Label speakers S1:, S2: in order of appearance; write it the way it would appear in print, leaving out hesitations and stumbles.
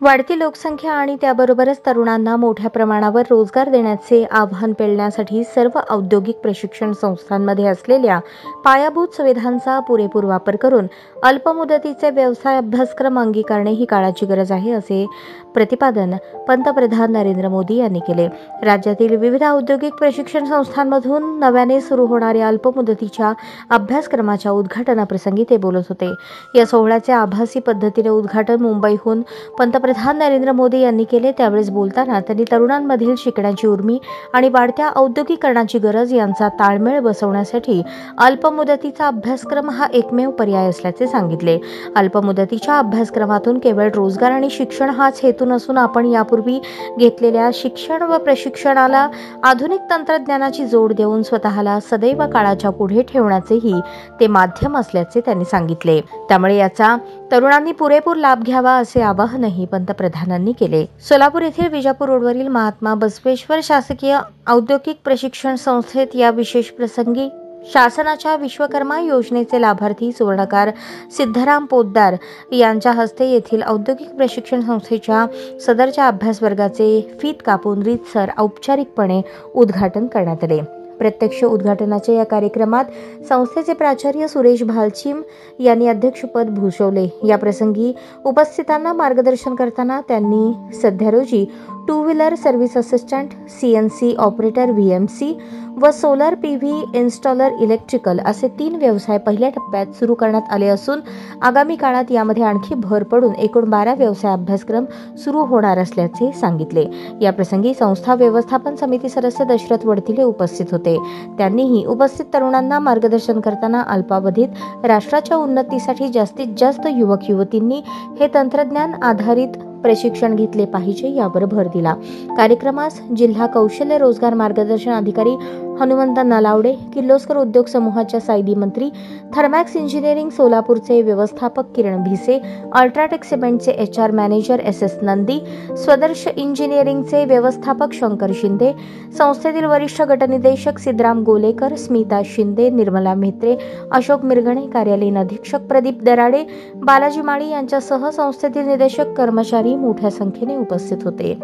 S1: वाढती लोकसंख्या आणि त्याबरोबरच तरुणांना मोठ्या प्रमाणावर रोजगार देण्याचे आव्हान पेलण्यासाठी सर्व औद्योगिक प्रशिक्षण संस्थांमध्ये असलेल्या पायाभूत सुविधांचा पुरेपूर वापर करून अल्पमुदतीचे व्यवसाय अभ्यासक्रम अंगीकारणे ही काळाची गरज आहे, असे प्रतिपादन पंतप्रधान नरेंद्र मोदी यांनी केले. राज्यातील विविध औद्योगिक प्रशिक्षण संस्थांमधून नव्याने सुरू होणाऱ्या अल्पमुदतीच्या अभ्यासक्रमाच्या उद्घाटनाप्रसंगी ते बोलत होते. या सोहळ्याचे आभासी पद्धतीने उद्घाटन मुंबईहून पंतप्रधान नरेंद्र मोदी यांनी केले. त्यावेळेस बोलताना त्यांनी तरुणांमधील शिकण्याची उर्मी आणि वाढत्या औद्योगिकरणाची गरज यांचा ताळमेळ बसवण्यासाठी अल्पमुदतीचा अभ्यासक्रम हा एकमेव पर्याय असल्याचे सांगितले. अल्पमुदतीच्या अभ्यासक्रमातून केवळ रोजगार आणि शिक्षण हाच हेतू नसून आपण यापूर्वी घेतलेल्या शिक्षण व प्रशिक्षणाला आधुनिक तंत्रज्ञानाची जोड देऊन स्वतःला सदैव काळाच्या पुढे ठेवण्याचेही ते माध्यम असल्याचे त्यांनी सांगितले. त्यामुळे याचा तरुणांनी पुरेपूर लाभ घ्यावा असे आवाहनही पंतप्रधानांनी केले. सोलापूर येथील विजापूर रोडवरील महात्मा बसवेश्वर शासकीय औद्योगिक प्रशिक्षण संस्थेत या विशेष प्रसंगी शासनाच्या विश्वकर्मा योजनेचे लाभार्थी सुवर्णकार सिद्धराम पोद्दार यांच्या हस्ते येथील औद्योगिक प्रशिक्षण संस्थेच्या सदरच्या अभ्यास वर्गाचे फीत कापून रीतसर औपचारिकपणे उद्घाटन करण्यात आले. प्रत्यक्ष उद्घाटनाच्या या कार्यक्रमात संस्थेचे प्राचार्य सुरेश भालचीम यांनी अध्यक्षपद भूषवले. या प्रसंगी उपस्थितांना मार्गदर्शन करताना त्यांनी सध्या रोजी two wheeler service assistant, CNC operator VMC व सोलर PV इन्स्टॉलर इलेक्ट्रिकल असे 3 व्यवसाय पहिल्या टप्प्यात सुरू करण्यात आले असून आगामी काळात यामध्ये आणखी भर पडून एकूण 12 व्यवसाय अभ्यासक्रम सुरू होणार असल्याचे सांगितले. या प्रसंगी संस्था व्यवस्थापन समिती सदस्य दशरथ वडतिले उपस्थित होते. त्यांनीही उपस्थित तरुणांना मार्गदर्शन करताना अल्पावधीत राष्ट्राच्या उन्नतीसाठी जास्तीत जास्त युवक युवतींनी हे तंत्रज्ञान आधारित प्रशिक्षण घेतले पाहिजे यावर भर दिला. कार्यक्रमास जिल्हा कौशल्य रोजगार मार्गदर्शन अधिकारी हनुमंत नलावडे, किर्लोस्कर उद्योग समूहाच्या सायदी मंत्री, थर्मॅक्स इंजिनिअरिंग सोलापूरचे व्यवस्थापक किरण भिसे, अल्ट्राटेक सिमेंटचे HR मॅनेजर SS नंदी, स्वदर्श इंजिनिअरिंगचे व्यवस्थापक शंकर शिंदे, संस्थेतील वरिष्ठ गटनिदेशक सिद्धराम गोलेकर, स्मिता शिंदे, निर्मला म्हेत्रे, अशोक मिरगणे, कार्यालयीन अधीक्षक प्रदीप दराडे, बालाजी माळी यांच्यासह संस्थेतील निदेशक कर्मचारी मोठ्या संख्येने उपस्थित होते.